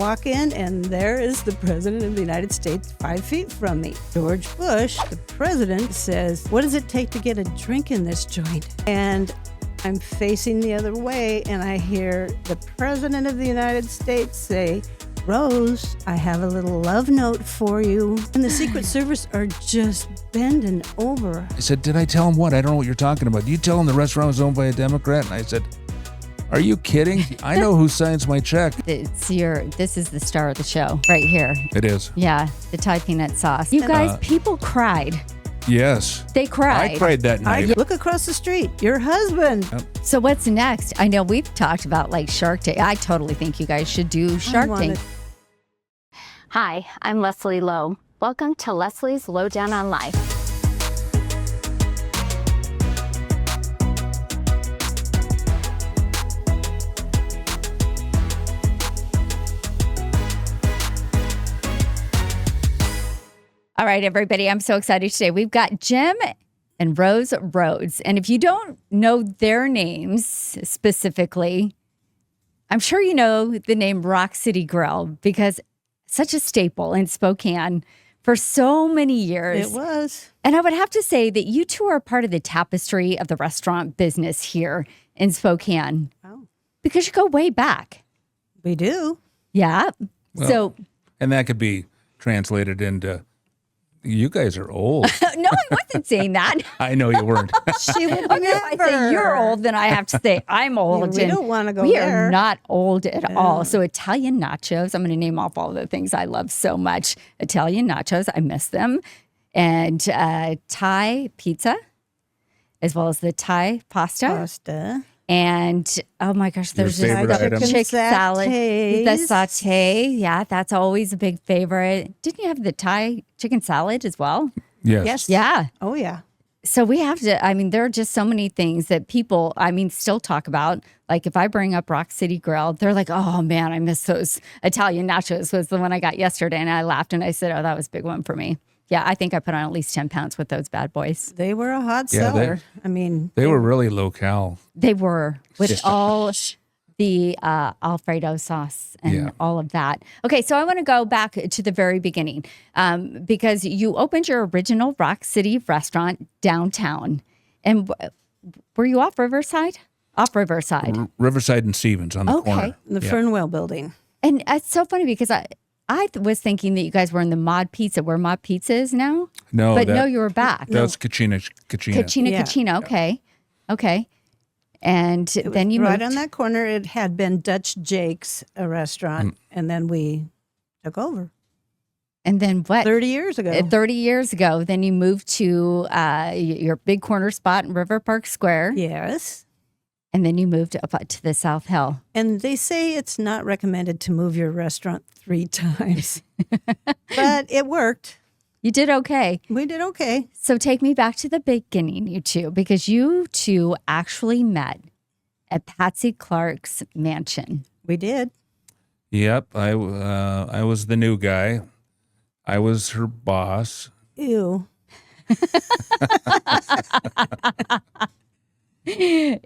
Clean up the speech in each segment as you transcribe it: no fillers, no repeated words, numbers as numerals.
walk in, and there is the President of the United States 5 feet from me. George Bush, the president, says, "What does it take to get a drink in this joint?" And I'm facing the other way, and I hear the President of the United States say, "Rose, I have a little love note for you." And the Secret Service are just bending over. I said, did I tell him what? I don't know what you're talking about. You tell him the restaurant was owned by a Democrat? And I said, are you kidding? I know who signs my check. This is the star of the show right here. It is. Yeah, the Thai peanut sauce. You guys, people cried. Yes. They cried. I cried that night. Look across the street. Your husband. So what's next? I know we've talked about like Shark Tank. I totally think you guys should do Shark Tank. Hi, I'm Leslie Lowe. Welcome to Leslie's Lowdown on Life. All right, everybody, I'm so excited today. We've got Jim and Rose Rhoades. And if you don't know their names specifically, I'm sure you know the name Rock City Grill because such a staple in Spokane for so many years. It was. And I would have to say that you two are part of the tapestry of the restaurant business here in Spokane. Oh. Because you go way back. We do. Yeah. Well, and that could be translated into, you guys are old. No, I wasn't saying that. I know you weren't. She would Okay, if I say you're old, then I have to say I'm old. We don't want to go We there. are not old at all. So Italian nachos, I'm going to name off all the things I love so much. Italian nachos, I miss them. And Thai pizza, as well as the Thai pasta. And oh my gosh, there's Your favorite just item? chicken salad. The Satay. saute, yeah, that's always a big favorite. Didn't you have the Thai chicken salad as well? Yes. Yeah. Oh, yeah. So we have to, I mean, there are just so many things that people, I mean, still talk about. Like if I bring up Rock City Grill, they're like, oh man, I miss those Italian nachos was the one I got yesterday. And I laughed and I said, oh, that was a big one for me. Yeah, I think I put on at least 10 pounds with those bad boys. They were a hot Yeah, seller. I mean, They were really low-cal. They were with all the Alfredo sauce and all of that. Okay, so I want to go back to the very beginning because you opened your original Rock City restaurant downtown. And were you off Riverside? Off Riverside. Riverside and Stevens on the corner. the Fernwell building. And it's so funny because I was thinking that you guys were in the Mod Pizza, where Mod Pizza is now. No, but no, you were back. That's Kachina. Kachina. Okay. And then you right moved. on that corner. It had been Dutch Jake's, a restaurant, and then we took over. And then what? 30 years ago. 30 years ago. Then you moved to your big corner spot in River Park Square. Yes. And then you moved up to the South Hill. And they say it's not recommended to move your restaurant 3 times. But it worked. You did okay. We did okay. So take me back to the beginning, you two, because you two actually met at Patsy Clark's mansion. We did. Yep, I was the new guy. I was her boss. Ew.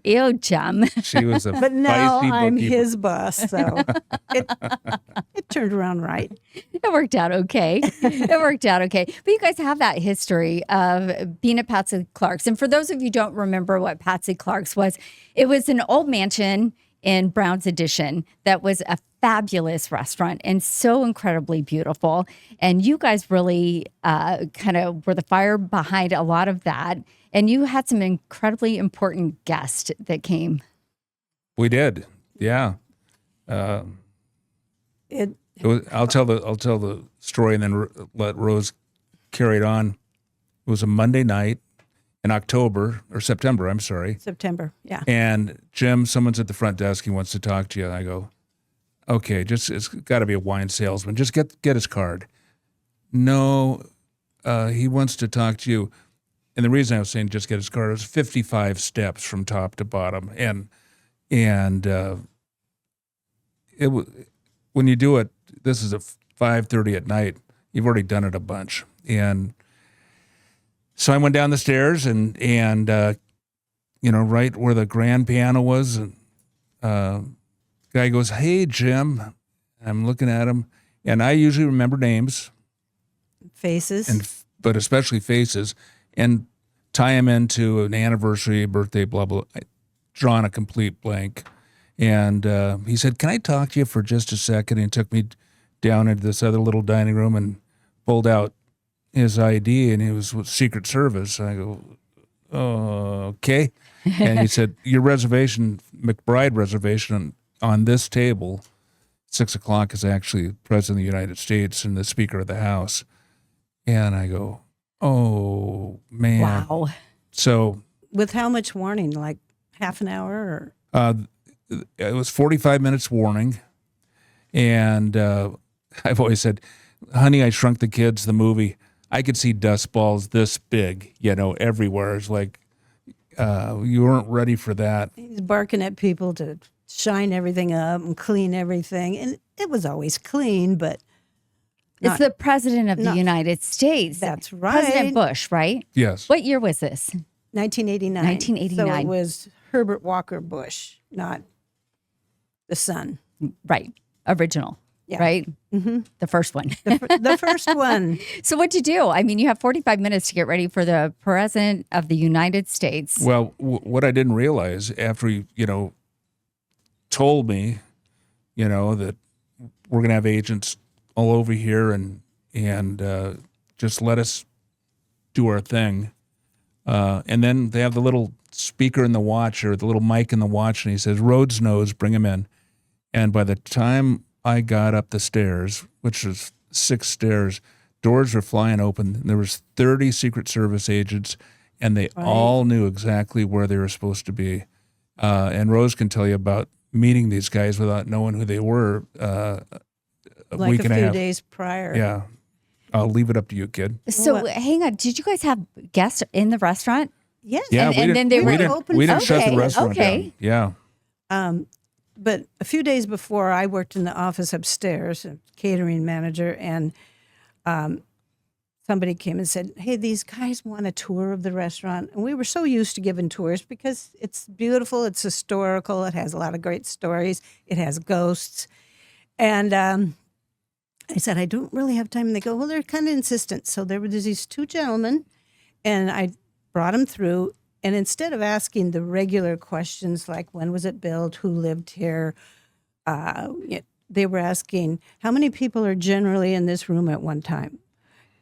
Ew, chum. She was a But now feisty I'm bookkeeper. his boss, so it turned around right. It worked out okay. But you guys have that history of being at Patsy Clark's. And for those of you who don't remember what Patsy Clark's was, it was an old mansion in Brown's Addition that was a fabulous restaurant and so incredibly beautiful. And you guys really kind of were the fire behind a lot of that. And you had some incredibly important guests that came. We did, yeah. I'll tell the story and then let Rose carry it on. It was a Monday night in September. I'm sorry. September, yeah. And Jim, someone's at the front desk. He wants to talk to you. And I go, okay, it's got to be a wine salesman. Just get his card. No, he wants to talk to you. And the reason I was saying just get his card, it was 55 steps from top to bottom. And when you do it, this is at 5:30 at night. You've already done it a bunch. And so I went down the stairs and right where the grand piano was, and guy goes, "Hey, Jim." I'm looking at them, and I usually remember names, Faces. but especially faces, and tie them into an anniversary, birthday, blah, blah. I drawn a complete blank. And he said, "Can I talk to you for just a second?" And he took me down into this other little dining room and pulled out his ID, and it was with Secret Service. And I go, "Oh, okay." And he said, "Your reservation, McBride reservation on this table, 6 o'clock is actually the President of the United States and the Speaker of the House." And I go, "Oh, man." Wow. So With how much warning? Like half an hour? Or it was 45 minutes warning. And I've always said, Honey, I Shrunk the Kids, the movie, I could see dust balls this big, everywhere. It's like you weren't ready for that. he's barking at people to shine everything up and clean everything. And it was always clean, but It's the President of the not- United States. that's right. President Bush, right? Yes. What year was this? 1989. 1989. So it was Herbert Walker Bush, not the son. Right. Original. Yeah. Right? Mm-hmm. The first one. The first one. So what'd you do? I mean, you have 45 minutes to get ready for the President of the United States. Well, what I didn't realize after he, told me, that we're going to have agents all over here and just let us do our thing. And then they have the little speaker in the watch or the little mic in the watch, and he says, "Rhoades knows, bring him in." And by the time I got up the stairs, which was 6 stairs, doors were flying open. There was 30 Secret Service agents, and they all knew exactly where they were supposed to be. And Rose can tell you about meeting these guys without knowing who they were a Like week a and a few half. days prior. Yeah. I'll leave it up to you, kid. So hang on. Did you guys have guests in the restaurant? Yes. Yeah, And then they we were didn't, open we didn't for- shut the Okay, restaurant okay. down. Yeah. But a few days before, I worked in the office upstairs, a catering manager, and somebody came and said, "Hey, these guys want a tour of the restaurant." And we were so used to giving tours because it's beautiful, it's historical, it has a lot of great stories, it has ghosts. And I said, "I don't really have time." And they go, "Well, they're kind of insistent." So there were these 2 gentlemen, and I brought them through. And instead of asking the regular questions like, when was it built, who lived here, they were asking, how many people are generally in this room at one time?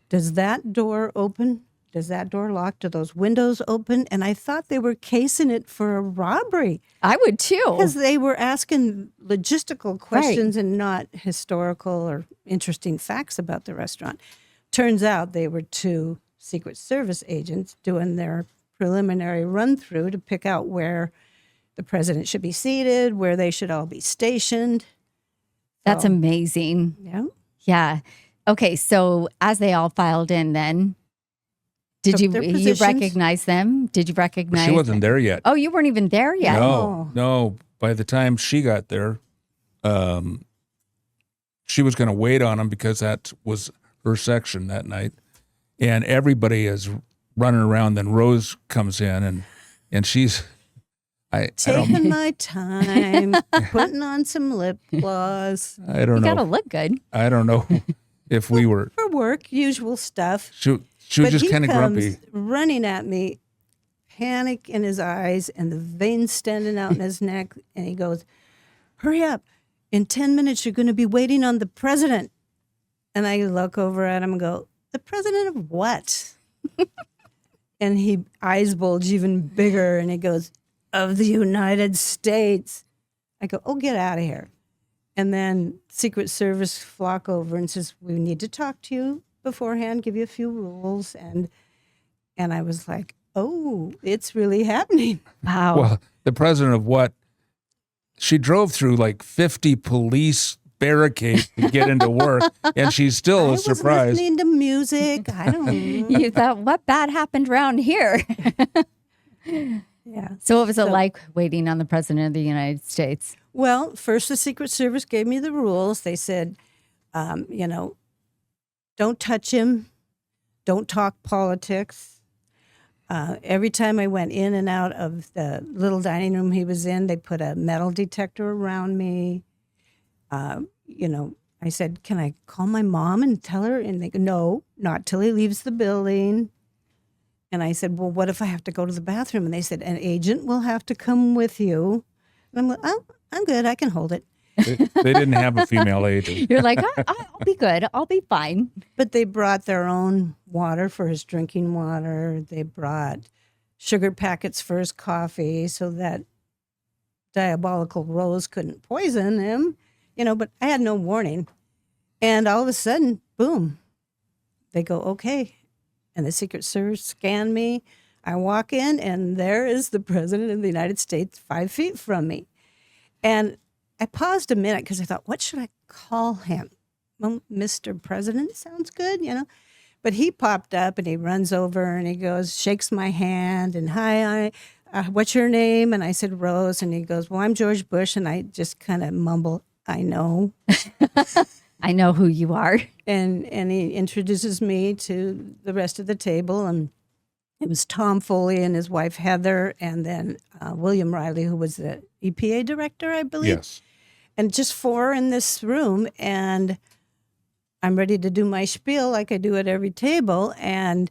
Does that door open? Does that door lock? Do those windows open? And I thought they were casing it for a robbery I would too. because they were asking logistical questions and not historical or interesting facts about the restaurant. Turns out they were 2 Secret Service agents doing their preliminary run through to pick out where the president should be seated, where they should all be stationed. That's amazing. Yeah. Yeah. Okay. So as they all filed in, then did Took their you positions. recognize them? Did you recognize? She wasn't there yet. Oh, you weren't even there yet. No. By the time she got there, she was going to wait on him because that was her section that night. And everybody is running around. Then Rose comes in and she's, I don't, Taking my time, putting on some lip gloss I don't You know. gotta look good. I don't know if we were, for work, usual stuff. she was But just he kind of comes grumpy. running at me, panic in his eyes and the veins standing out in his neck. And he goes, "Hurry up. In 10 minutes, you're going to be waiting on the president." And I look over at him and go, "The president of what?" And he eyes bulge even bigger and he goes, "Of the United States." I go, "Oh, get out of here." And then Secret Service flock over and says, "We need to talk to you beforehand, give you a few rules." And I was like, "Oh, it's really happening." Wow. Well, the president of what? She drove through like 50 police barricades to get into work, and she's I still was surprised. listening to music. I don't know. You thought, what bad happened around here? Yeah. So what was it like waiting on the President of the United States? Well, first the Secret Service gave me the rules. They said, don't touch him. Don't talk politics. Every time I went in and out of the little dining room he was in, they put a metal detector around me. I said, can I call my mom and tell her? And they go, no, not till he leaves the building. And I said, well, what if I have to go to the bathroom? And they said, an agent will have to come with you. And I'm like, oh, I'm good. I can hold it. They didn't have a female agent. You're like, I'll be good. I'll be fine. But they brought their own water for his drinking water. They brought sugar packets for his coffee so that diabolical Rose couldn't poison him, but I had no warning. And all of a sudden, boom, they go, okay. And the Secret Service scanned me. I walk in, and there is the President of the United States 5 feet from me. And I paused a minute because I thought, what should I call him? Well, Mr. President sounds good, But he popped up and he runs over and he goes, shakes my hand and hi, what's your name? And I said, Rose. And he goes, well, I'm George Bush. And I just kind of mumble, I know. I know who you are. And he introduces me to the rest of the table. And it was Tom Foley and his wife, Heather, and then William Riley, who was the EPA director, I believe. Yes. And just 4 in this room. And I'm ready to do my spiel like I do at every table. And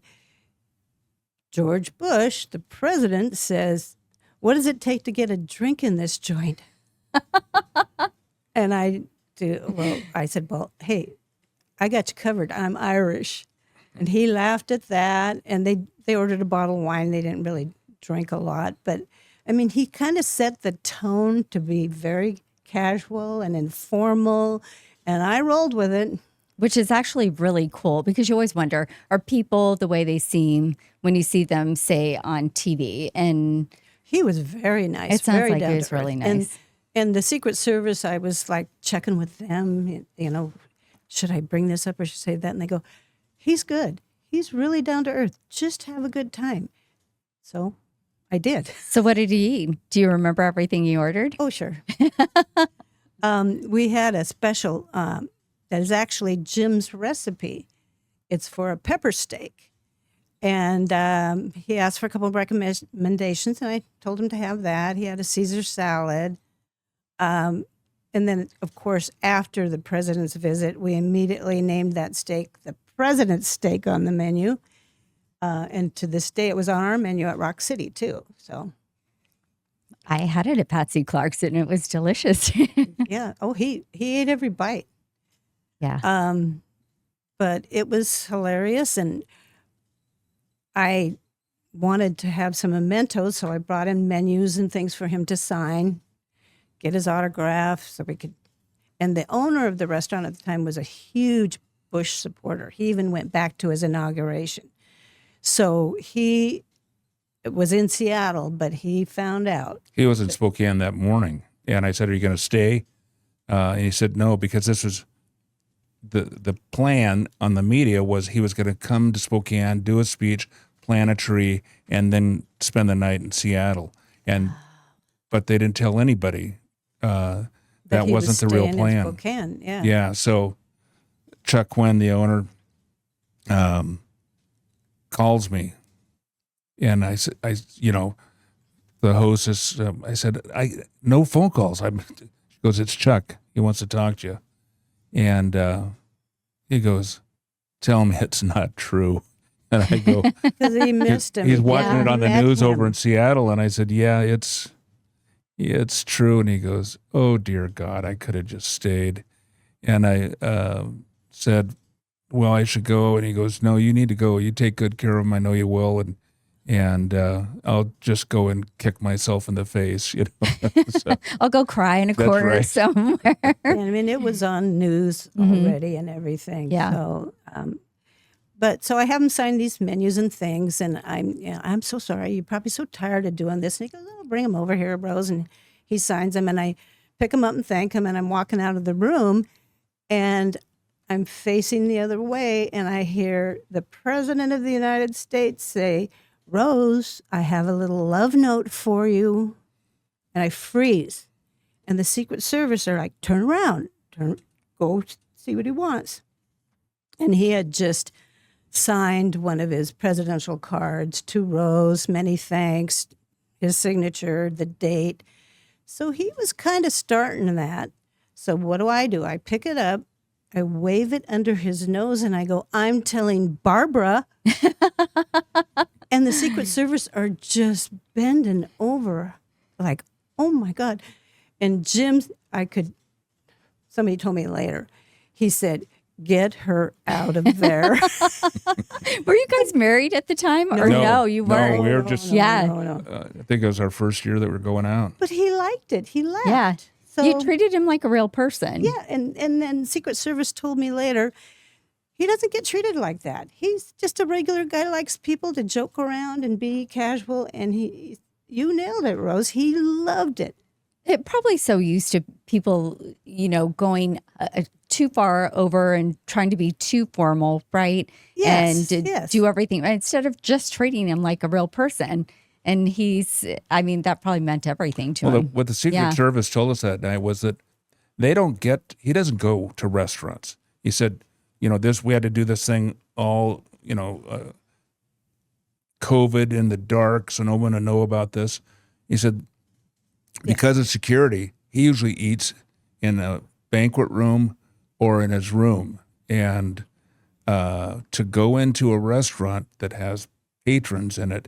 George Bush, the president, says, what does it take to get a drink in this joint? And I said, well, hey, I got you covered. I'm Irish. And he laughed at that. And they ordered a bottle of wine. They didn't really drink a lot. But, he kind of set the tone to be very casual and informal. And I rolled with it. Which is actually really cool because you always wonder, are people the way they seem when you see them, say, on TV? And he was very nice. It sounds very like down he was to earth. really nice. And the Secret Service, I was like checking with them, should I bring this up or should I say that? And they go, he's good. He's really down to earth. Just have a good time. So I did. So what did he eat? Do you remember everything he ordered? Oh, sure. We had a special that is actually Jim's recipe. It's for a pepper steak. And he asked for a couple of recommendations, and I told him to have that. He had a Caesar salad. And then, of course, after the president's visit, we immediately named that steak the president's steak on the menu. And to this day, it was on our menu at Rock City, too. So I had it at Patsy Clark's, and it was delicious. yeah. Oh, he ate every bite. Yeah. But it was hilarious, and I wanted to have some mementos, so I brought in menus and things for him to sign, get his autograph, so we could. And the owner of the restaurant at the time was a huge Bush supporter. He even went back to his inauguration. So he was in Seattle, but he found out. He was in Spokane that morning, and I said, are you going to stay? And he said, no, because this was the plan on the media was he was going to come to Spokane, do a speech, plant a tree, and then spend the night in Seattle. But they didn't tell anybody that wasn't the real plan. In Spokane, yeah. Yeah. So Chuck Quinn, the owner, calls me, and I said, the hostess, I said, no phone calls. She goes, it's Chuck. He wants to talk to you. And he goes, tell him it's not true. And I go, because he missed him. He's watching it on the news him. over in Seattle. And I said, yeah, it's true. And he goes, oh, dear God, I could have just stayed. And I said, well, I should go. And he goes, no, you need to go. You take good care of him. I know you will. And I'll just go and kick myself in the face. So, I'll go cry in a corner right. somewhere. And it was on news already and everything. Yeah. So, so I have him sign these menus and things, and I'm so sorry. You're probably so tired of doing this. And he goes, oh, bring him over here, bros. And he signs them, and I pick him up and thank him, and I'm walking out of the room, and I'm facing the other way, and I hear the President of the United States say, Rose, I have a little love note for you. And I freeze. And the Secret Service are like, turn around, go see what he wants. And he had just signed one of his presidential cards to Rose, many thanks, his signature, the date. So he was kind of starting that. So what do? I pick it up, I wave it under his nose, and I go, I'm telling Barbara. And the Secret Service are just bending over like, oh my God. And Jim, somebody told me later, he said, get her out of there. Were you guys married at the time? Or no, you weren't? No, we were just, Yeah. I think it was our first year that we were going out. But he liked it. He laughed. Yeah. So, You treated him like a real person. yeah, and then Secret Service told me later, he doesn't get treated like that. He's just a regular guy, likes people to joke around and be casual. And you nailed it, Rose. He loved it. It probably so used to people, going too far over and trying to be too formal, right? Yes, And yes. do everything instead of just treating him like a real person. And that probably meant everything to him. What the Secret Service told us that night was that he doesn't go to restaurants. He said, we had to do this thing all, COVID in the dark, so no one would know about this. He said, because of security, he usually eats in a banquet room or in his room. And to go into a restaurant that has patrons in it,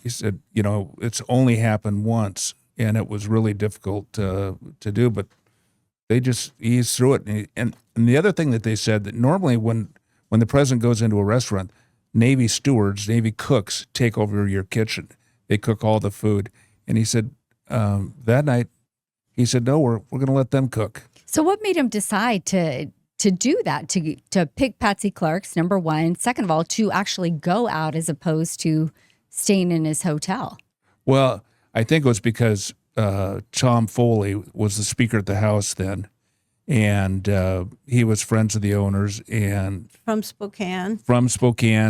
he said, it's only happened once, and it was really difficult to do, but they just eased through it. And the other thing that they said, that normally when the president goes into a restaurant, Navy stewards, Navy cooks take over your kitchen. They cook all the food. And he said, that night, he said, no, we're going to let them cook. So what made him decide to do that, to pick Patsy Clark's, number one? Second of all, to actually go out as opposed to staying in his hotel? Well, I think it was because Tom Foley was the Speaker at the House then, and he was friends of the owners and From Spokane.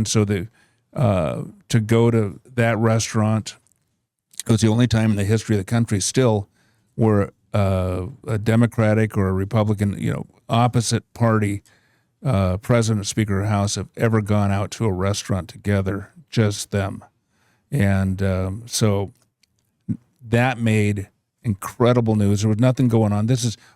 So to go to that restaurant, it was the only time in the history of the country still where a Democratic or a Republican, opposite party president, Speaker of the House have ever gone out to a restaurant together, just them. And so that made incredible news. There was nothing going on.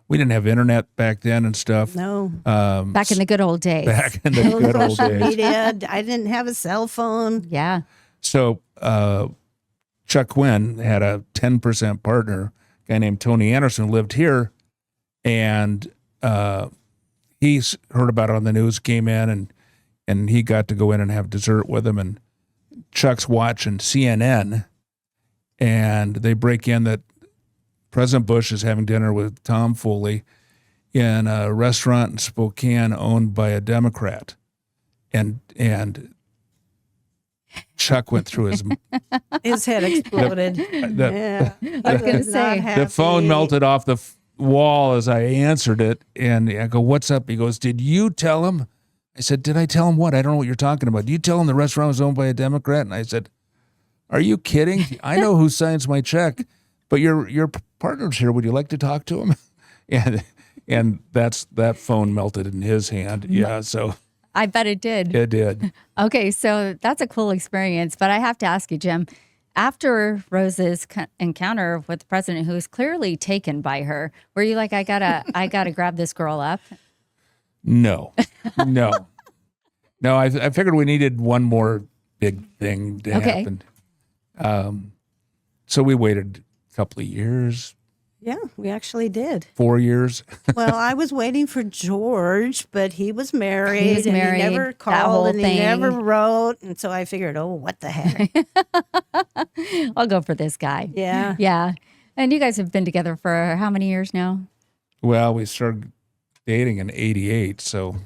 We didn't have internet back then and stuff. No. Back in the good old days. Back in the good old Social days. media. I didn't have a cell phone. Yeah. So Chuck Quinn had a 10% partner, a guy named Tony Anderson, who lived here, and he's heard about it on the news, came in, and he got to go in and have dessert with him. And Chuck's watching CNN, and they break in that President Bush is having dinner with Tom Foley in a restaurant in Spokane owned by a Democrat. And Chuck went through His head exploded. Yeah. I was going to say. The phone melted off the wall as I answered it. And I go, what's up? He goes, did you tell him? I said, did I tell him what? I don't know what you're talking about. Did you tell him the restaurant was owned by a Democrat? And I said, are you kidding? I know who signs my check, but your partner's here. Would you like to talk to him? And that phone melted in his hand. Yeah, so. I bet it did. It did. Okay, so that's a cool experience. But I have to ask you, Jim, after Rose's encounter with the president, who was clearly taken by her, were you like, I gotta grab this girl up? No. I figured we needed one more big thing to happen. So we waited a couple of years. Yeah, we actually did. 4 years. Well, I was waiting for George, but he was married. He was and married, he never that called whole and he thing. never wrote. And so I figured, what the heck? I'll go for this guy. Yeah. Yeah. And you guys have been together for how many years now? Well, we started dating in '88, so.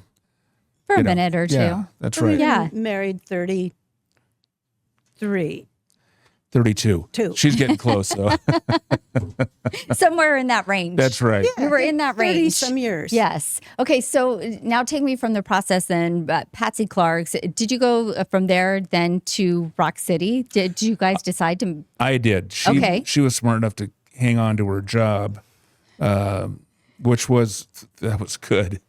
For a minute or two. Yeah, that's So we've right. been married 33. 32. Two. She's getting close, though. Somewhere in that range. That's right. We were in that range. 30-some years. Yes. Okay, so now take me from the process then. Patsy Clark's, did you go from there then to Rock City? Did you guys decide to? I did. She was smart enough to hang on to her job, that was good.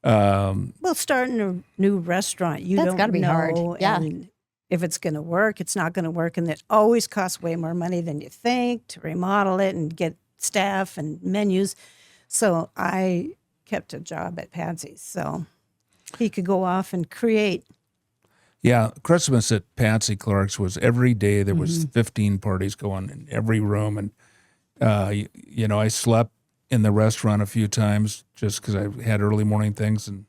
Well, starting a new restaurant, That's don't gotta be know. hard. Yeah. And if it's going to work, it's not going to work. And it always costs way more money than you think to remodel it and get staff and menus. So I kept a job at Patsy's, so he could go off and create. Yeah, Christmas at Patsy Clark's was every day. There was 15 parties going in every room, and I slept in the restaurant a few times just because I had early morning things, and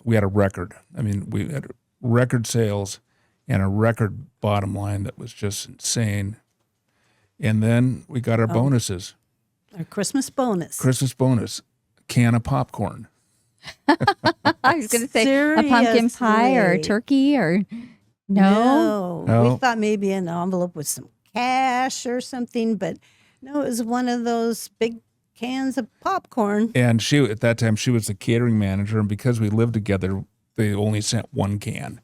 we had a record. I mean, we had record sales and a record bottom line that was just insane. And then we got our bonuses. Our Christmas bonus. Christmas bonus, can of popcorn. I was going to say a pumpkin pie or a Seriously. turkey or no. No. We thought maybe an envelope with some cash or something, but no, it was one of those big cans of popcorn. And she, at that time, she was the catering manager, and because we lived together, they only sent one can.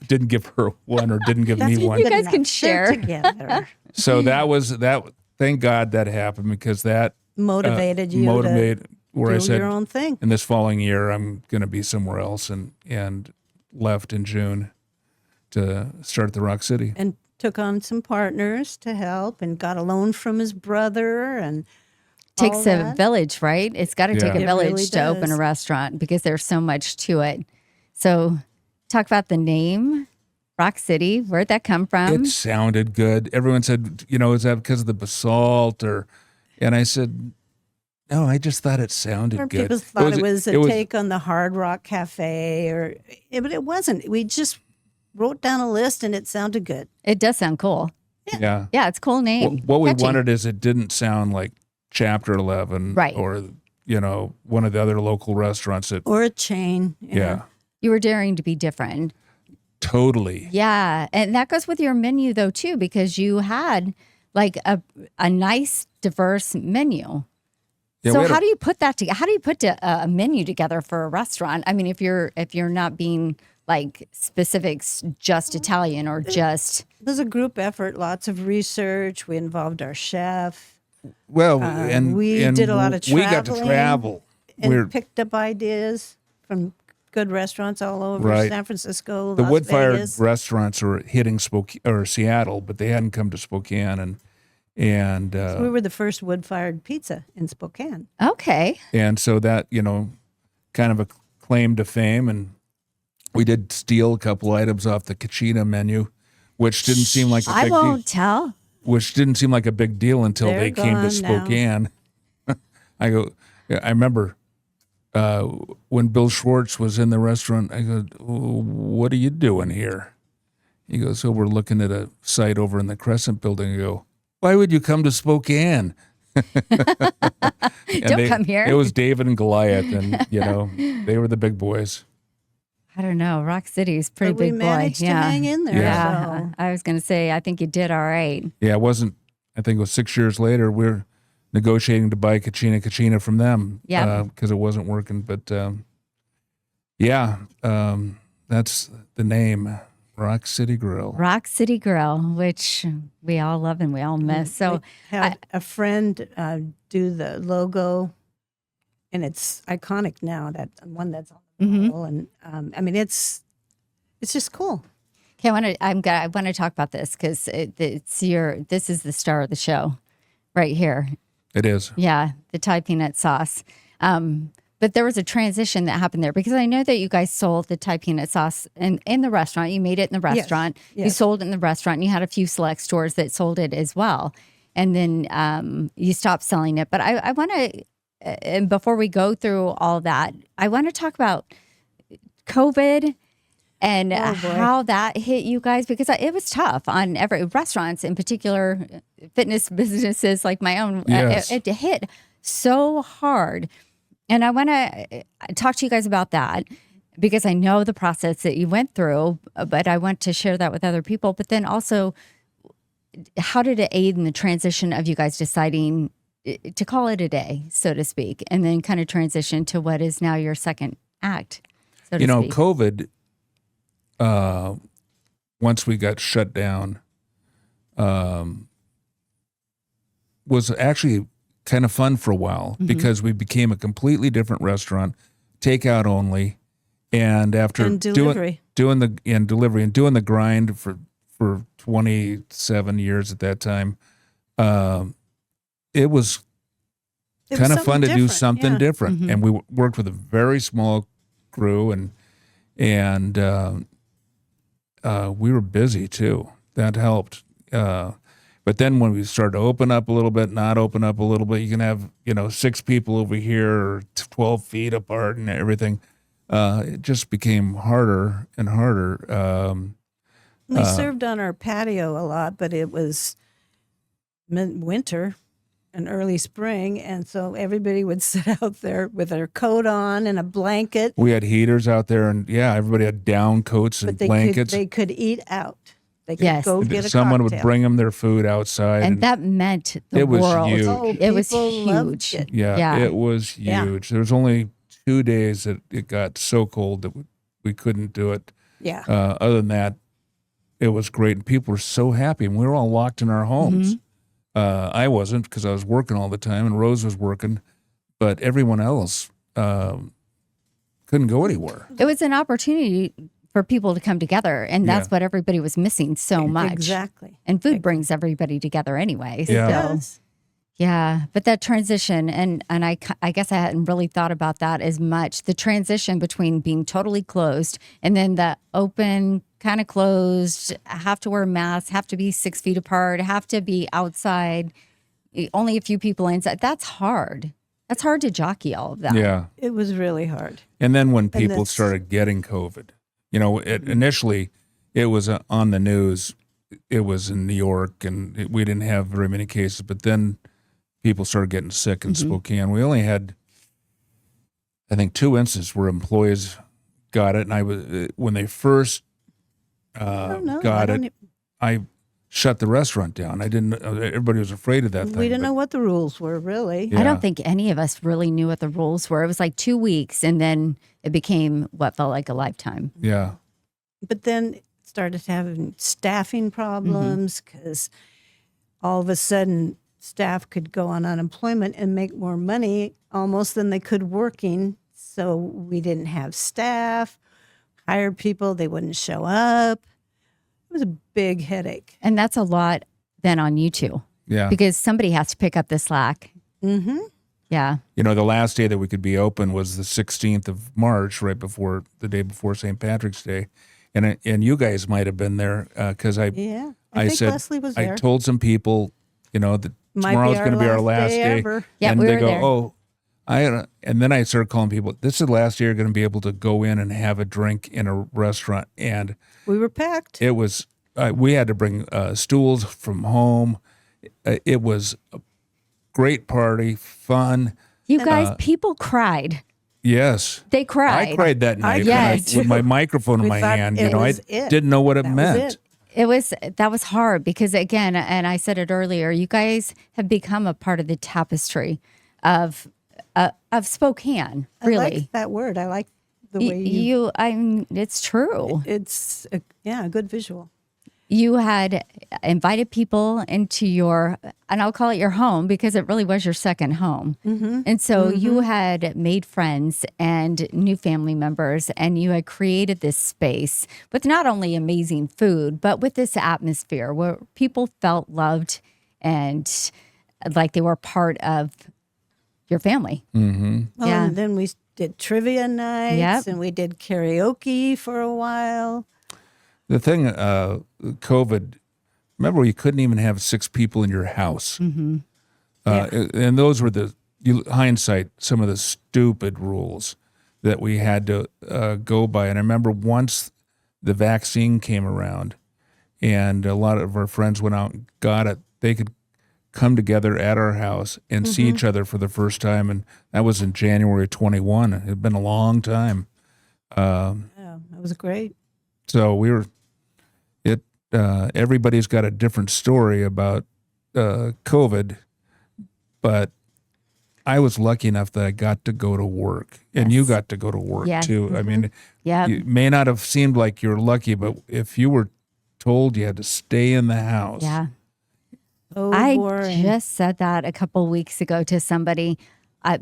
Didn't give her one or didn't give me one. You guys Good can enough. They're share. together. So that was that. Thank God that happened, because that Motivated you motivated where to I do said, your own thing. in this following year, I'm going to be somewhere else, and left in June to start the Rock City. And took on some partners to help and got a loan from his brother and all Takes a that. village, right? It's got to take Yeah. a It village really to open a does. restaurant because there's so much to it. So, talk about the name, Rock City. Where'd that come from? It sounded good. Everyone said, is that because of the basalt and I said, no, I just thought it sounded Or good. people thought it was a take on the Hard Rock Cafe, but it wasn't. We just wrote down a list and it sounded good. It does sound cool. Yeah. Yeah, it's a cool name. What we Catchy. wanted is it didn't sound like Chapter 11, Right. or one of the other local restaurants that. Or a chain. Yeah, You were daring to be different. totally. Yeah, and that goes with your menu though too, because you had like a nice diverse menu. Yeah, So we had how do you put that together? How do you put a menu together for a restaurant? I mean, if you're not being like specifics, just Italian or just It was a group effort, lots of research. We involved our chef and we did a lot of We got to traveling travel. and We're picked up ideas from good restaurants all over Right. San Francisco, the Las wood-fired Vegas. restaurants are hitting Spokane or Seattle, but they hadn't come to Spokane, and We were the first wood-fired pizza in Spokane. okay. and so that kind of a claim to fame, and we did steal a couple items off the Kachina menu, which didn't seem like a I big deal. won't tell. Which didn't seem like a big deal until They're they came to gone now. Spokane. I remember when Bill Schwartz was in the restaurant, I go, "What are you doing here?" He goes, "So we're looking at a site over in the Crescent Building." I go, "Why would you come to Spokane?" Don't come here. It was David and Goliath, and they were the big boys. I don't know. Rock City is pretty But we big boy. managed to Yeah. hang in there. Yeah. So. I was going to say, I think you did all right. Yeah, it wasn't. I think it was 6 years later. We're negotiating to buy Kachina from them. Yeah. because it wasn't working. But that's the name, Rock City Grill. Rock City Grill, which we all love and we all miss. So Had a friend do the logo, and it's iconic now. That one that's on the wall, and I mean it's just cool. okay, I want to talk about this because this is the star of the show right here. It is. Yeah, the Thai peanut sauce. But there was a transition that happened there because I know that you guys sold the Thai peanut sauce in the restaurant. You made it in the restaurant. You yes. sold it in the restaurant. And you had a few select stores that sold it as well. And then you stopped selling it. But I want to, and before we go through all that, I want to talk about COVID and boy. how that hit you guys because it was tough on every restaurants, in particular, fitness businesses like my own. Yes. It hit so hard. And I want to talk to you guys about that because I know the process that you went through, but I want to share that with other people. But then also, how did it aid in the transition of you guys deciding to call it a day, so to speak, and then kind of transition to what is now your second act, so to speak? COVID, once we got shut down, was actually kind of fun for a while because we became a completely different restaurant, takeout only, and after And delivery. doing the grind for 27 years at that time, it was It was kind of fun something to do different, something yeah. different. And we worked with a very small crew, and we were busy too. That helped. But then when we started to open up a little bit, not open up a little bit, you can have 6 people over here, or 12 feet apart, and everything. It just became harder and harder. We served on our patio a lot, but it was winter and early spring, and so everybody would sit out there with their coat on and a blanket. We had heaters out there, and everybody had down coats and But blankets. they could eat out. They could Yes. go get a Someone would cocktail. bring them their food outside, And that meant the it was world. huge. Oh, It was people loved huge. it. Yeah, it was Yeah. huge. There was only 2 days that it got so cold that we couldn't do it. Yeah. Other than that, it was great, and people were so happy, and we were all locked in our homes. I wasn't, because I was working all the time, and Rose was working, but everyone else couldn't go anywhere. It was an opportunity for people to come together, and that's Yeah. what everybody was missing so much. Exactly. And food brings everybody together anyway. Yeah. So, Yes. yeah, but that transition, and I guess I hadn't really thought about that as much. The transition between being totally closed and then the open, kind of closed, have to wear masks, have to be 6 feet apart, have to be outside, only a few people inside. That's hard. That's hard to jockey all of that. Yeah. It was really hard. And then when people that's- started getting COVID, initially it was on the news. It was in New York, and we didn't have very many cases. But then people started getting sick in Spokane. We only had, I think, 2 instances where employees got it. And I was when they first don't know. I got don't it, I shut the restaurant down. I didn't. Everybody was afraid of that thing. We didn't but- know what the rules were, really. Yeah. I don't think any of us really knew what the rules were. It was like 2 weeks, and then it became what felt like a lifetime. Yeah. But then it started having staffing problems because all of a sudden staff could go on unemployment and make more money almost than they could working. So we didn't have staff, hired people, they wouldn't show up. It was a big headache. And that's a lot then on you two, Yeah. because somebody has to pick up the slack. Mm-hmm. Yeah. The last day that we could be open was the 16th of March, right before the day before St. Patrick's Day. And you guys might have been there because Yeah. I think said, Leslie was I there. told some people, that Might tomorrow's going to be our last day. ever. Yeah, and we they were go, there. oh, and then I started calling people, this is the last day you're going to be able to go in and have a drink in a restaurant. And We were packed. it was, we had to bring stools from home. It was a great party, fun. You guys, people cried. Yes. They cried. I cried that night cried with my microphone in We my thought hand. it I was it. didn't know what it That was meant. it. That was hard because, again, and I said it earlier, you guys have become a part of the tapestry of Spokane. Really, I like that word. I like the way you. it's true. It's a good visual. You had invited people into your, and I'll call it your home because it really was your second home. And so you had made friends and new family members, and you had created this space with not only amazing food, but with this atmosphere where people felt loved and like they were part of your family. Mm-hmm. Well, Yeah. and then we did trivia nights, Yep. and we did karaoke for a while. The thing, COVID, remember you couldn't even have 6 people in your house. And those were hindsight, some of the stupid rules that we had to go by. And I remember once the vaccine came around and a lot of our friends went out and got it, they could come together at our house and see each other for the first time. And that was in January of 21. It had been a long time. Yeah, that was great. So everybody's got a different story about COVID, but I was lucky enough that I got to go to work, and you got to go to work Yes. too. I mean, Yeah. you may not have seemed like you're lucky, but if you were told you had to stay in the house, Yeah. Oh, I boring. just said that a couple weeks ago to somebody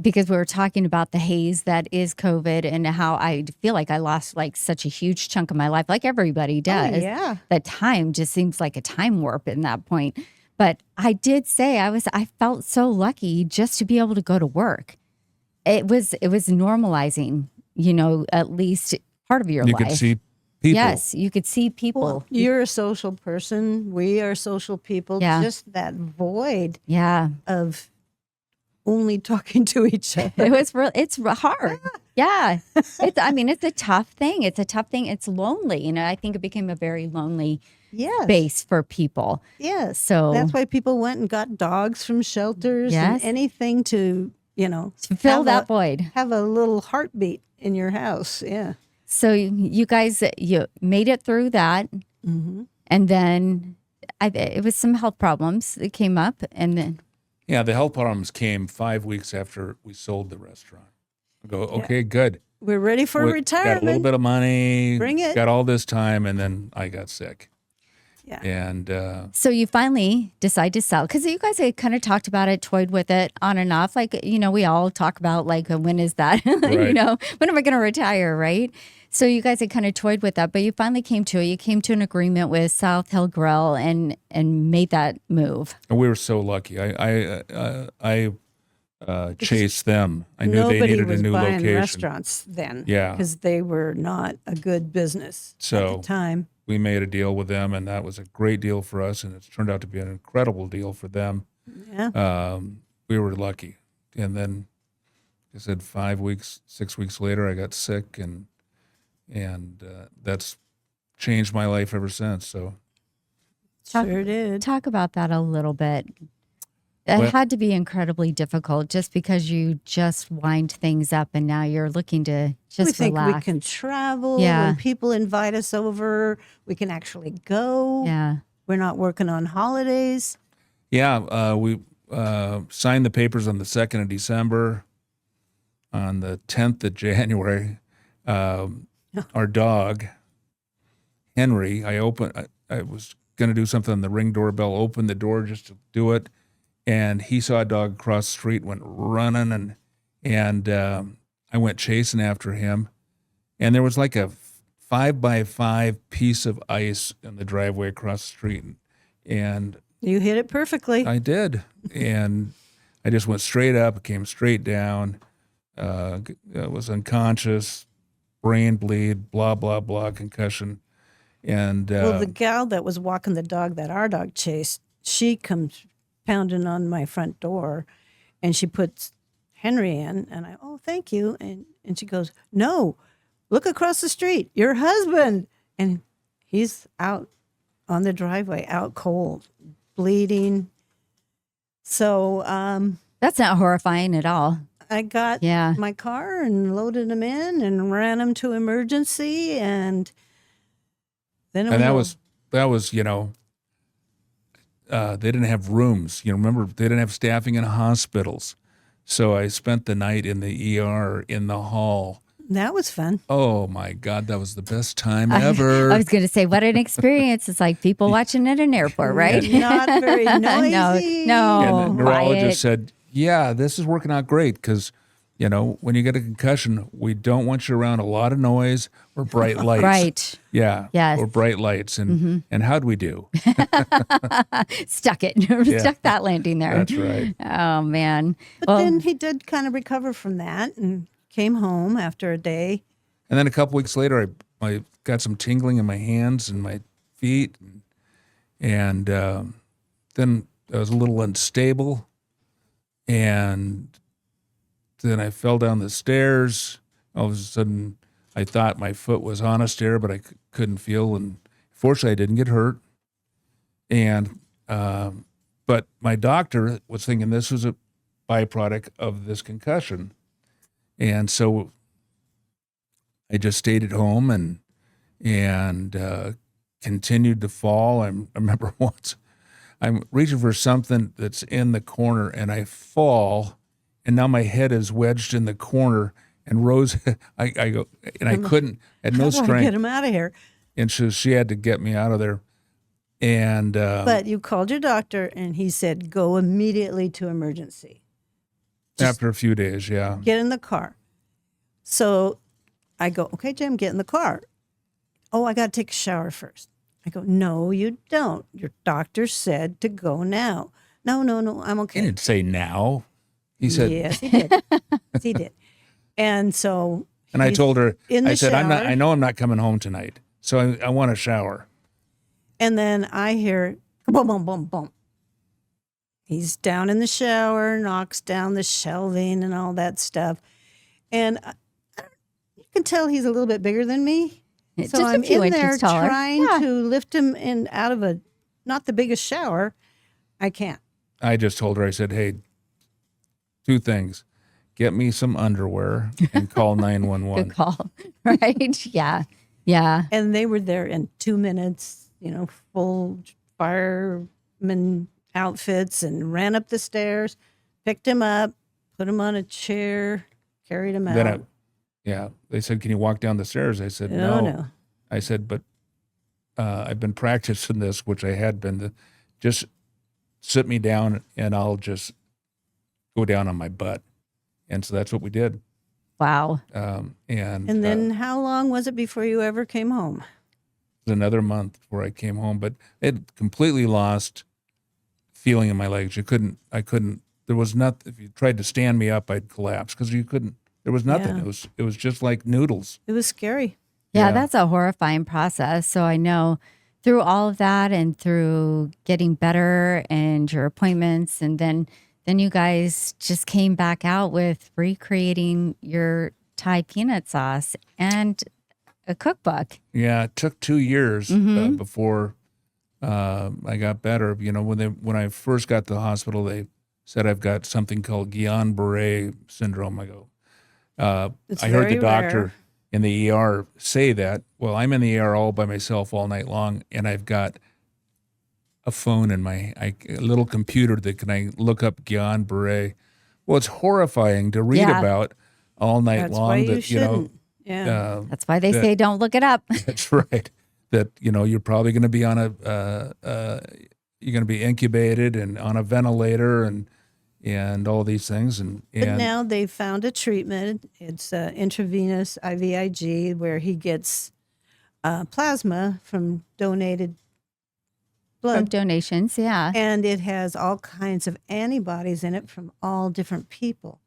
because we were talking about the haze that is COVID and how I feel like I lost like such a huge chunk of my life, like everybody does. yeah. That time just seems like a time warp in that point. But I did say I felt so lucky just to be able to go to work. It was normalizing, at least part of your You life. could see people. Yes, you could see people. Well, you're a social person. We are social people. Yeah. Just that void Yeah. of only talking to each other. It's hard. Yeah. It's a tough thing. It's a tough thing. It's lonely. I think it became a very lonely Yes. space for people. Yes. So that's why people went and got dogs from shelters Yes. and anything to, to fill that void. Have a little heartbeat in your house. Yeah. So you guys, you made it through that. Mm-hmm. And then it was some health problems that came up. And then, Yeah, the health problems came 5 weeks after we sold the restaurant. I go, okay, good. We're ready for retirement. Got a little bit of money. Bring it. Got all this time, and then I got sick. Yeah. And so you finally decide to sell, because you guys had kind of talked about it, toyed with it on and off. Like, we all talk about like, when is that? Right. When am I going to retire? Right. So you guys had kind of toyed with that, but you finally came to it. You came to an agreement with South Hill Grill and made that move. and we were so lucky. I chased them. I knew they Nobody needed was a new buying location. restaurants then. Yeah. Because they were not a good business at So the time. we made a deal with them, and that was a great deal for us, and it's turned out to be an incredible deal for them. Yeah. We were lucky. And then, like I said, 6 weeks later, I got sick, and that's changed my life ever since. So Sure did. Talk about that a little bit. It had to be incredibly difficult just because you just wind things up and now you're looking to just we think relax. we can travel. Yeah. When people invite us over, we can actually go. Yeah. We're not working on holidays. yeah, we signed the papers on the 2nd of December. On the 10th of January, our dog, Henry, I was going to do something on the Ring doorbell, opened the door just to do it. And he saw a dog across the street, went running, and I went chasing after him. And there was like a 5x5 piece of ice in the driveway across the street. And You hit it perfectly. I did. And I just went straight up, came straight down, was unconscious, brain bleed, blah, blah, blah, concussion. And Well, the gal that was walking the dog that our dog chased, she comes pounding on my front door, and she puts Henry in, and thank you. And she goes, no, look across the street, your husband. And he's out on the driveway, out cold, bleeding. So That's not horrifying at all. I got Yeah. my car and loaded him in and ran him to emergency, and then that was they didn't have rooms. Remember, they didn't have staffing in hospitals. So I spent the night in the ER in the hall. that was fun. Oh my God, that was the best time ever. I was going to say, what an experience. It's like people watching at an airport, right? Not very noisy. No. And the neurologist quiet. said, yeah, this is working out great because, when you get a concussion, we don't want you around a lot of noise or bright lights. Right. Yeah. Yes. Or bright lights. And how'd we do? Stuck it. Stuck that landing there. That's right. Oh, man. But then he did kind of recover from that and came home after a day. And then a couple weeks later, I got some tingling in my hands and my feet. And then I was a little unstable. And then I fell down the stairs. All of a sudden, I thought my foot was on a stair, but I couldn't feel. And fortunately, I didn't get hurt. And but my doctor was thinking this was a byproduct of this concussion. And so I just stayed at home and continued to fall. I remember once I'm reaching for something that's in the corner, and I fall, and now my head is wedged in the corner. And Rose, I go, and I couldn't, had no How do I strength. get him out of here? And so she had to get me out of there. And But you called your doctor, and he said, go immediately to emergency. after a few days, yeah. Get in the car. So I go, okay, Jim, get in the car. Oh, I got to take a shower first. I go, no, you don't. Your doctor said to go now. No, I'm He okay. didn't say now. He said, Yes, he did. He did. And so and I he's told her, in the I said, shower, I know I'm not coming home tonight. So I want a shower. and then I hear boom, boom, boom, boom. He's down in the shower, knocks down the shelving and all that stuff. And you can tell he's a little bit bigger than me. It's So just I'm a few in there inches taller. trying Yeah. to lift him in out of a not the biggest shower. I can't. I just told her, I said, hey, 2 things. Get me some underwear and call 911. Good call. Right? Yeah. Yeah. And they were there in 2 minutes, full fireman outfits, and ran up the stairs, picked him up, put him on a chair, carried him out. They said, can you walk down the stairs? I said, No. I said, but I've been practicing this, which I had been. Just sit me down and I'll just go down on my butt. And so that's what we did. Wow. And then how long was it before you ever came home? it was another month before I came home, but it completely lost feeling in my legs. I couldn't, there was nothing. If you tried to stand me up, I'd collapse because you couldn't, there was nothing. Yeah. It was just like noodles. It was scary. Yeah, Yeah. that's a horrifying process. So I know through all of that and through getting better and your appointments, and then you guys just came back out with recreating your Thai peanut sauce and a cookbook. Yeah, it took 2 years Mhm. before I got better. When I first got to the hospital, they said I've got something called Guillain-Barré syndrome. I go, It's I heard very the doctor rare. in the ER say that. Well, I'm in the ER all by myself all night long, and I've got a phone in a little computer that can I look up Guillain-Barré. Well, it's horrifying to read Yeah. about all night That's long. why you that shouldn't. Yeah. That's why they that- say don't look it up. That's right. That you're probably going to be on you're going to be incubated and on a ventilator and all these things But and now they've found a treatment. It's intravenous IVIG, where he gets plasma from donated From blood. donations, yeah. And it has all kinds of antibodies in it from all different people.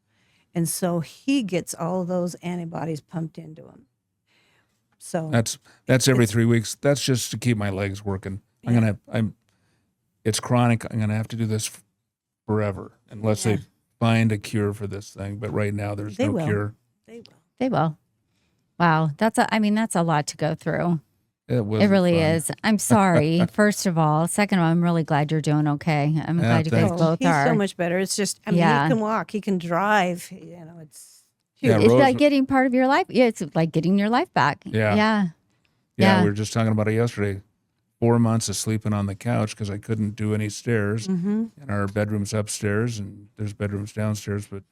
And so he gets all those antibodies pumped into him. So that's every 3 weeks. That's just to keep my legs working. It's chronic. I'm gonna have to do this forever unless Yeah. they find a cure for this thing. But right now there's They no will. cure. they will. They will. Wow. That's a lot to go through. It was It really is. I'm sorry, first of all. Second of all, I'm really glad you're doing okay. I'm Yeah, glad you guys thanks. both He's are. so much better. It's just, I mean, Yeah. he can walk, he can drive. It's Yeah, It's Rose- like getting part of your life. Yeah, it's like getting your life back. Yeah. Yeah. Yeah, we were just talking about it yesterday. 4 months of sleeping on the couch because I couldn't do any stairs. Mm-hmm. And our bedroom's upstairs, and there's bedrooms downstairs. But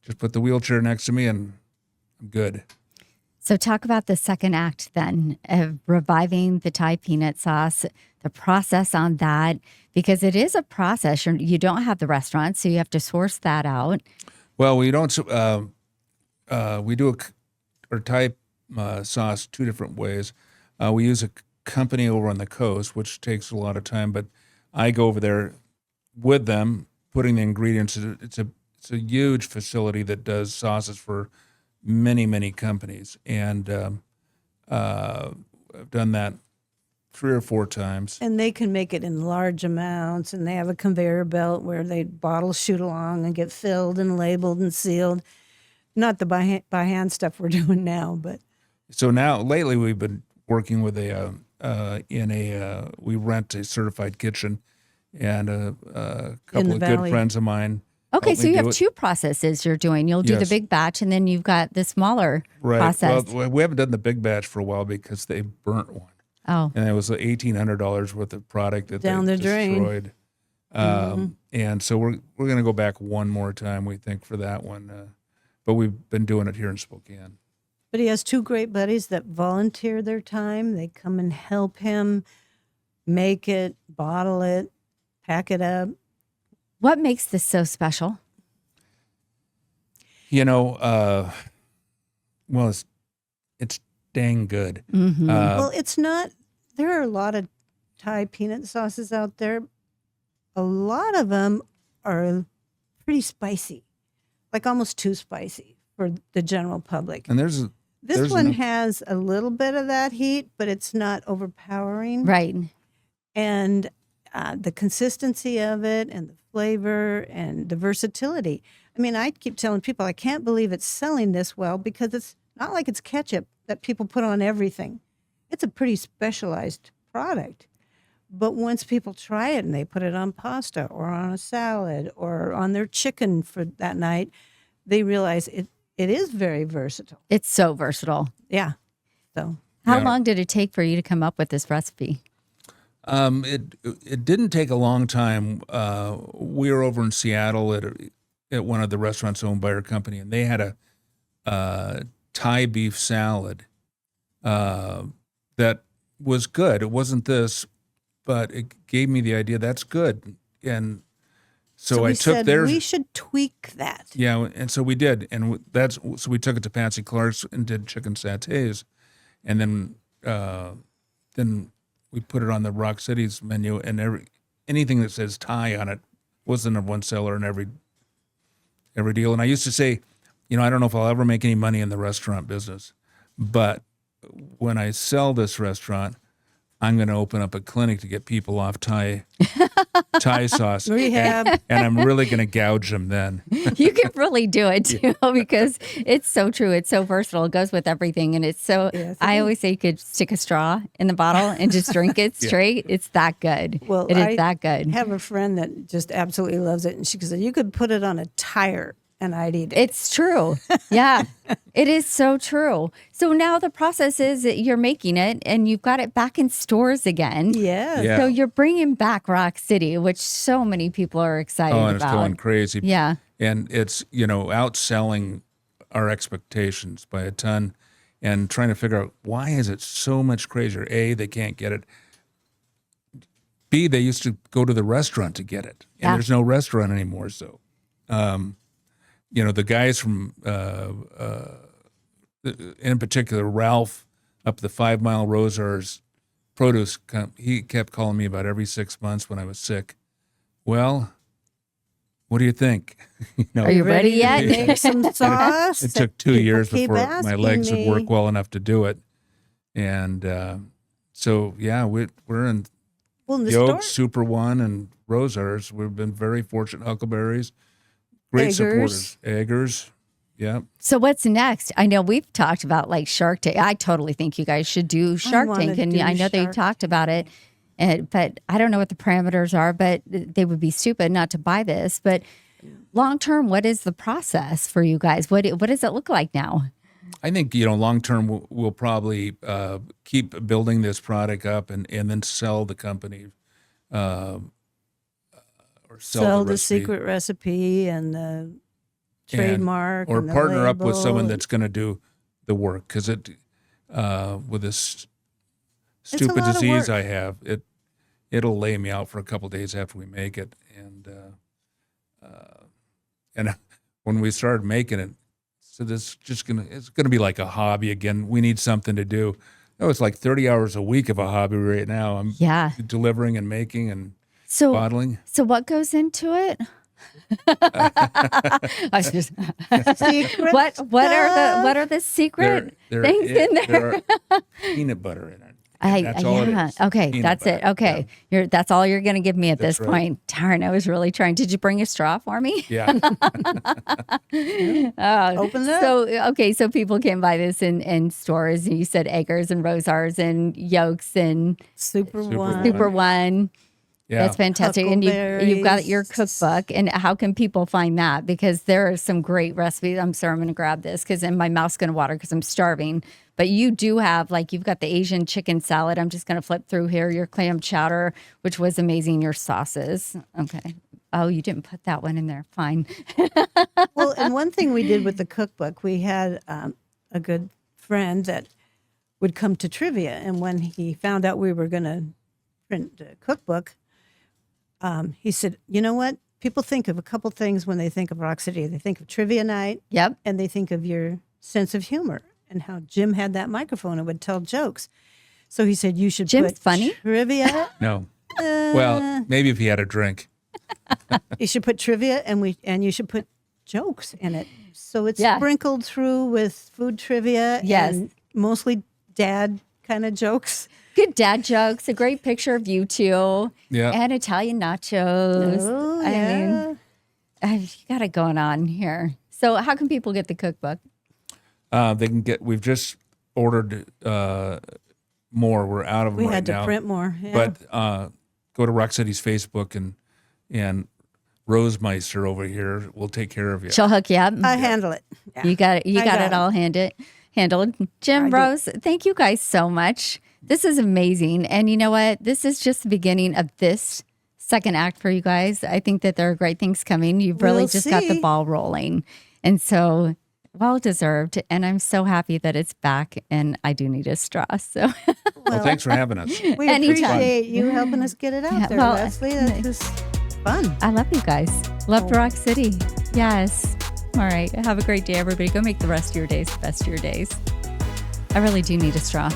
just put the wheelchair next to me, and I'm good. So talk about the second act then of reviving the Thai peanut sauce, the process on that, because it is a process. You don't have the restaurant, so you have to source that out. Well, we don't. We do our Thai sauce 2 different ways. We use a company over on the coast, which takes a lot of time. But I go over there with them, putting the ingredients. It's a huge facility that does sauces for many companies, and I've done that 3 or 4 times. And they can make it in large amounts, and they have a conveyor belt where bottles shoot along and get filled and labeled and sealed. Not the by hand stuff we're doing now, but So now, lately, we've been working with we rent a certified kitchen, and a couple of valley. good friends of mine. Okay, helped so me you do have it. 2 processes you're doing. You'll do the Yes. big batch, and then you've got the smaller Right. process. Well, we haven't done the big batch for a while because they burnt one, Oh, and it was $1,800 worth of product that Down they the drain. destroyed. And so we're going to go back one more time, we think, for that one. But we've been doing it here in Spokane. he has 2 great buddies that volunteer their time. They come and help him make it, bottle it, pack it up. what makes this so special? Well, it's dang good. Well, it's not. There are a lot of Thai peanut sauces out there. A lot of them are pretty spicy, like almost too spicy for the general public. And This there's one enough- has a little bit of that heat, but it's not overpowering. Right. And the consistency of it and the flavor and the versatility. I mean, I keep telling people I can't believe it's selling this well because it's not like it's ketchup that people put on everything. It's a pretty specialized product. But once people try it and they put it on pasta or on a salad or on their chicken for that night, they realize it is very versatile. It's so versatile. Yeah. So How Yeah. long did it take for you to come up with this recipe? It didn't take a long time. We were over in Seattle at one of the restaurants owned by our company, and they had a Thai beef salad that was good. It wasn't this, but it gave me the idea that's good. And so I we took said theirs. we should tweak that. Yeah, and so we did, and so we took it to Patsy Clark's and did chicken sattés, and then we put it on the Rock City's menu, and anything that says Thai on it was the number one seller in every deal. And I used to say, I don't know if I'll ever make any money in the restaurant business, but when I sell this restaurant, I'm going to open up a clinic to get people off Thai sauce. Rehab. And I'm really going to gouge them then. You can really do it too because it's so true. It's so versatile. It goes with everything. And it's so, Yes, it I is. always say you could stick a straw in the bottle and just drink it straight. It's that good. Well, It is I that good. have a friend that just absolutely loves it. And she said, you could put it on a tire and I'd eat it. It's true. Yeah, it is so true. So now the process is that you're making it and you've got it back in stores again. Yes. Yeah. So you're bringing back Rock City, which so many people are excited Oh, and it's about. going crazy. Yeah. And it's, outselling our expectations by a ton and trying to figure out why is it so much crazier? A, they can't get it. B, they used to go to the restaurant to get it. And Yeah. there's no restaurant anymore. So, the guys from, in particular, Ralph up the 5 Mile Rosars produce, he kept calling me about every 6 months when I was sick. Well, what do you think? Are you ready yet? to make some sauce? It took 2 People years keep before my asking legs would me. work well enough to do it. And so, yeah, we're in Well, in the Yoke, store, Super One, and Rosars. We've been very fortunate. Huckleberries, great Eggers. supporters. Eggers, yeah. So what's next? I know we've talked about like Shark Tank. I totally think you guys should do Shark wanna Tank, and do I know that you Shark talked about it. But I don't know what the parameters are. But they would be stupid not to buy this. But long term, what is the process for you guys? What does it look like now? I think, long term, we'll probably keep building this product up and then sell the company or sell the recipe. secret recipe and the trademark. or and the partner up with label. someone that's going to do the work, because with this a stupid lot of disease work. I have, it'll lay me out for a couple days after we make it, and when we started making it, so it's gonna be like a hobby again. We need something to do. It's like 30 hours a week of a hobby right now. I'm Yeah. delivering and making and So bottling. so what goes into it? I was just Secret what stuff. are the secret There things in there? There are peanut butter in it. That's all it is. Okay, Peanut that's it. butter. Okay, that's all you're going to give me at That's this right. point. Darn, I was really trying. Did you bring a straw for me? Yeah. Open it up. So people can buy this in stores. And you said Eggers and Rosars and Yolks and Super Super One. Super One. Yeah. That's fantastic. And you've got your Huckleberries. cookbook. And how can people find that? Because there are some great recipes. I'm sorry, I'm going to grab this because my mouth's going to water because I'm starving. But you do have, you've got the Asian chicken salad. I'm just going to flip through here. Your clam chowder, which was amazing. Your sauces. Okay. Oh, you didn't put that one in there. Fine. Well, and one thing we did with the cookbook, we had a good friend that would come to trivia, and when he found out we were going to print a cookbook, he said, "You know what? People think of a couple things when they think of Rock City. They think of trivia night, Yep. and they think of your sense of humor." and how Jim had that microphone and would tell jokes. So he said, you should Jim's put funny? trivia. No. Well, maybe if he had a drink. You should put trivia and you should put jokes in it. So it's Yeah. sprinkled through with food trivia Yes. and mostly dad kind of jokes. Good dad jokes. A great picture of you two. Yeah. And Italian nachos. Oh, I yeah. mean, you got it going on here. So how can people get the cookbook? They can get. We've just ordered more. We're out of them We right had to now. print more. Yeah. But go to Rock City's Facebook and Rosemeister over here will take care of you. She'll hook you up. I handle it. Yeah. You got it. You I got got it all handled. Jim, I do. Rose, thank you guys so much. This is amazing. And you know what? This is just the beginning of this second act for you guys. I think that there are great things coming. You've really We'll just got the see. ball rolling. And so well deserved. And I'm so happy that it's back and I do need a straw. So Well, thanks for having us. We Anytime. appreciate you helping us get it out Yeah, there, well, Leslie. That was fun. I love you guys. Love Rock City. Yes. All right. Have a great day, everybody. Go make the rest of your days the best of your days. I really do need a straw.